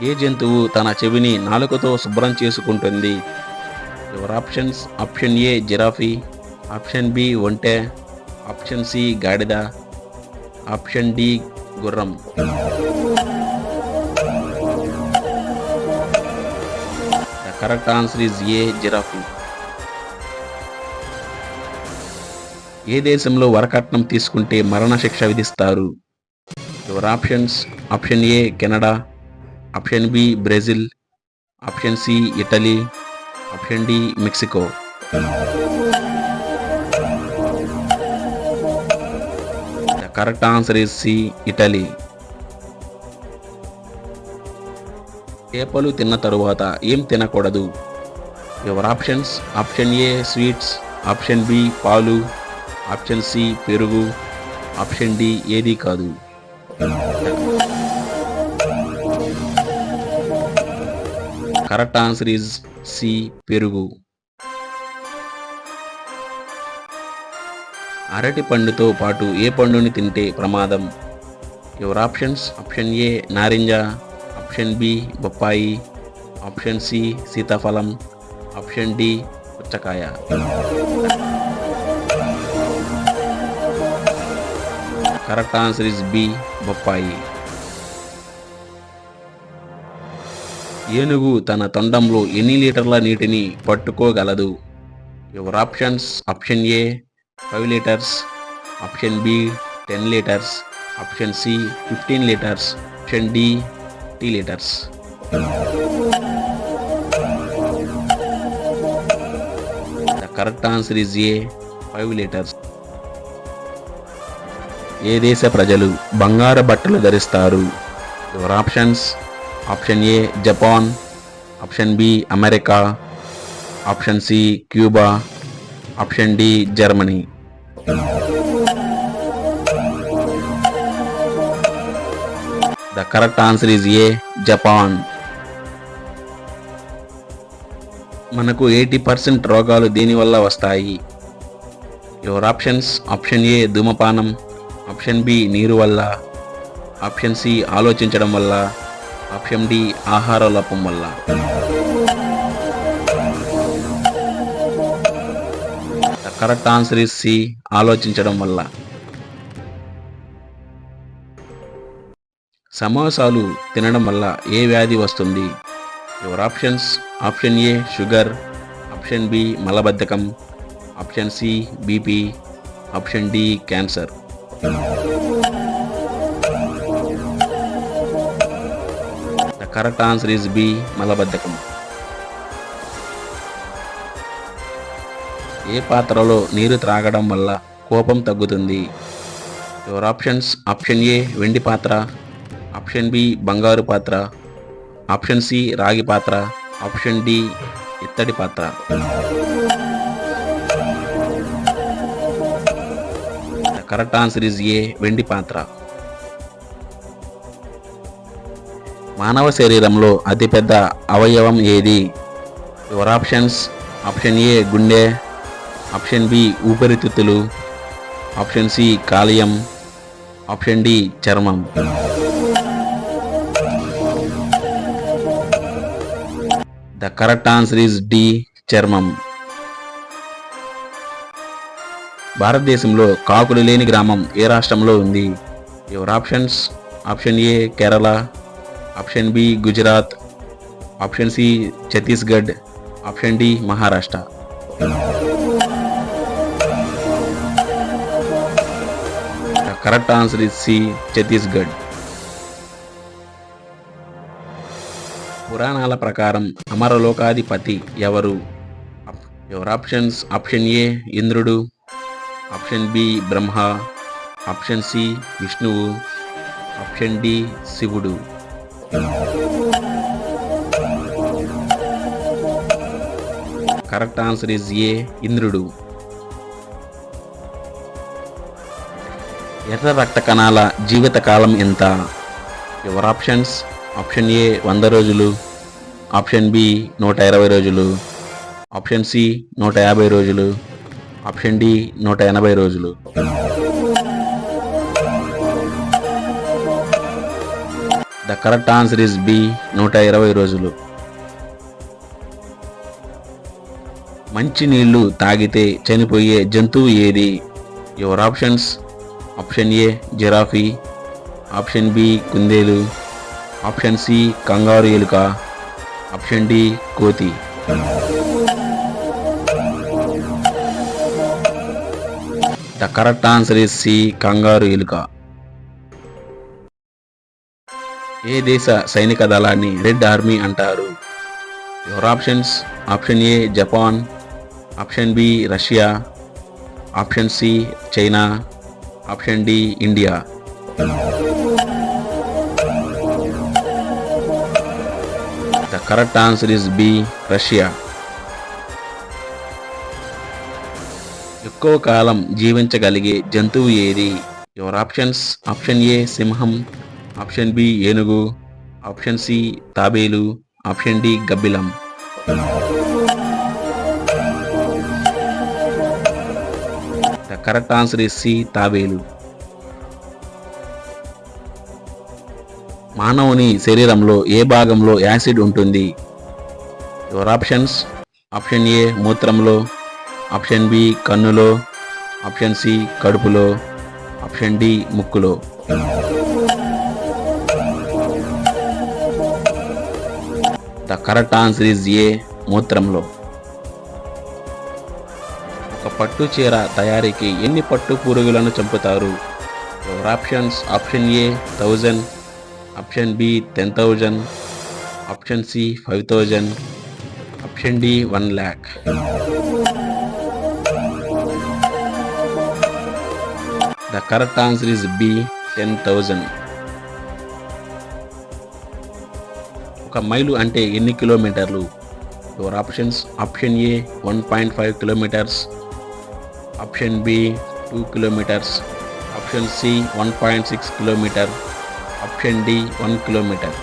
ఏ జంతువు తన చెవిని నాలుకతో శుభ్రం చేసుకుంటుంది? Your options: option A giraffe, option B ఒంటె, ఆప్షన్ సి గాడిద, ఆప్షన్ డి గుర్రం. The correct answer is A జిరాఫీ. ఏ దేశంలో వరకట్నం తీసుకుంటే మరణశిక్ష విధిస్తారు? Your options: option A Canada, option B Brazil, option C Italy, option D Mexico. The correct answer is C Italy. చేపలు తిన్న తరువాత ఏం తినకూడదు? Your options: option A sweets, option B పాలు, ఆప్షన్ సి పెరుగు, ఆప్షన్ డి ఏది కాదు. Correct answer is C పెరుగు. అరటి పండుతో పాటు ఏ పండుని తింటే ప్రమాదం? యువర్ ఆప్షన్స్: ఆప్షన్ ఏ నారింజ, ఆప్షన్ బి బొప్పాయి, ఆప్షన్ సి సీతాఫలం, ఆప్షన్ డి పుచ్చకాయ. కరెక్ట్ ఆన్సర్ ఇస్ బి బొప్పాయి. ఏనుగు తన తొండంలో ఎన్ని లీటర్ల నీటిని పట్టుకోగలదు? Your options: option A 5 litres, option B 10 litres, option C 15 litres, option D 30 litres. The correct answer is A 5 litres. ఏ దేశ ప్రజలు బంగారు బట్టలు ధరిస్తారు? Your options: option A Japan, option B America, option C Cuba, option D Germany. The correct answer is A Japan. మనకు 80% రోగాలు దేనివల్ల వస్తాయి? యువర్ ఆప్షన్స్: ఆప్షన్ ఏ ధూమపానం, ఆప్షన్ బి నీరు వల్ల, ఆప్షన్ సి ఆలోచించడం వల్ల, ఆప్షన్ డి ఆహార లోపం వల్ల. The correct answer is C ఆలోచించడం వల్ల. సమోసాలు తినడం వల్ల ఏ వ్యాధి వస్తుంది? Your options: option A sugar, option B మలబద్ధకం, option C BP, option D cancer. The correct answer is B మలబద్ధకం. ఏ పాత్రలో నీరు త్రాగడం వల్ల కోపం తగ్గుతుంది? యువర్ ఆప్షన్స్: ఆప్షన్ ఏ వెండి పాత్ర, ఆప్షన్ బి బంగారు పాత్ర, ఆప్షన్ సి రాగి పాత్ర, ఆప్షన్ డి ఇత్తడి పాత్ర. ద కరెక్ట్ ఆన్సర్ ఈజ్ ఏ వెండి పాత్ర. మానవ శరీరంలో అతిపెద్ద అవయవం ఏది? యువర్ ఆప్షన్స్: ఆప్షన్ ఏ గుండె, ఆప్షన్ బి ఊపిరితిత్తులు, ఆప్షన్ సి కాలియం, ఆప్షన్ డి చర్మం. The correct answer is D చర్మం. భారతదేశంలో కాకులు లేని గ్రామం ఏ రాష్ట్రంలో ఉంది? Your options: option A Kerala, option B Gujarat, option C Chhattisgarh, option D Maharashtra. The correct answer is C Chhattisgarh. పురాణాల ప్రకారం అమరలోకాధిపతి ఎవరు? యువర్ ఆప్షన్స్: ఆప్షన్ ఏ ఇంద్రుడు, option B Brahma, option C విష్ణువు, ఆప్షన్ డి శివుడు. కరెక్ట్ ఆన్సర్ ఇస్ ఏ ఇంద్రుడు. ఎర్ర రక్త కణాల జీవిత కాలం ఎంత? యువర్ ఆప్షన్స్: ఆప్షన్ ఏ 100 రోజులు, ఆప్షన్ బి 120 రోజులు, ఆప్షన్ సి 150 రోజులు, ఆప్షన్ డి 180 రోజులు. The correct answer is B 120 రోజులు. మంచి నీళ్లు తాగితే చనిపోయే జంతువు ఏది? Your options: option A giraffe, option B కుందేలు, ఆప్షన్ సి కంగారు ఎలుక, ఆప్షన్ డి కోతి. The correct answer is C kangaroo ఎలుక. ఏ దేశ సైనిక దళాన్ని రెడ్ ఆర్మీ అంటారు? Your options: option A Japan, option B Russia, option C China, option D India. The correct answer is B Russia. ఎక్కువ కాలం జీవించగలిగే జంతువు ఏది? యువర్ ఆప్షన్స్: ఆప్షన్ ఏ సింహం, ఆప్షన్ బి ఏనుగు, ఆప్షన్ సి తాబేలు, ఆప్షన్ డి గబ్బిలం. The correct answer is C తాబేలు. మానవుని శరీరంలో ఏ భాగంలో యాసిడ్ ఉంటుంది? యువర్ ఆప్షన్స్: ఆప్షన్ ఏ మూత్రంలో, ఆప్షన్ బి కన్నులో, ఆప్షన్ సి కడుపులో, ఆప్షన్ డి ముక్కులో. The correct answer is A మూత్రంలో. ఒక పట్టు చీర తయారీకి ఎన్ని పట్టు పురుగులను చంపుతారు? Your options: option A 1000, option B 10,000, option C 5,000, option D 1,00,000. The correct answer is B 10,000. ఒక మైలు అంటే ఎన్ని కిలోమీటర్లు? Your options: option A 1.5 kilometres, option B 2 kilometres, option C 1.6 kilometre, option D 1 kilometre.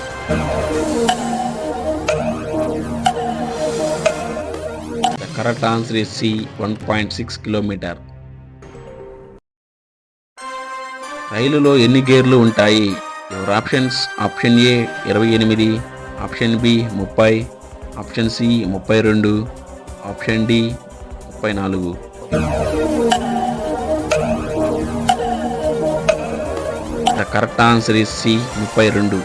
The correct answer is C 1.6 kilometre. రైలులో ఎన్ని గేర్లు ఉంటాయి? Your options: option A 28, option B 30, option C 32, option D 34. The correct answer is C 32.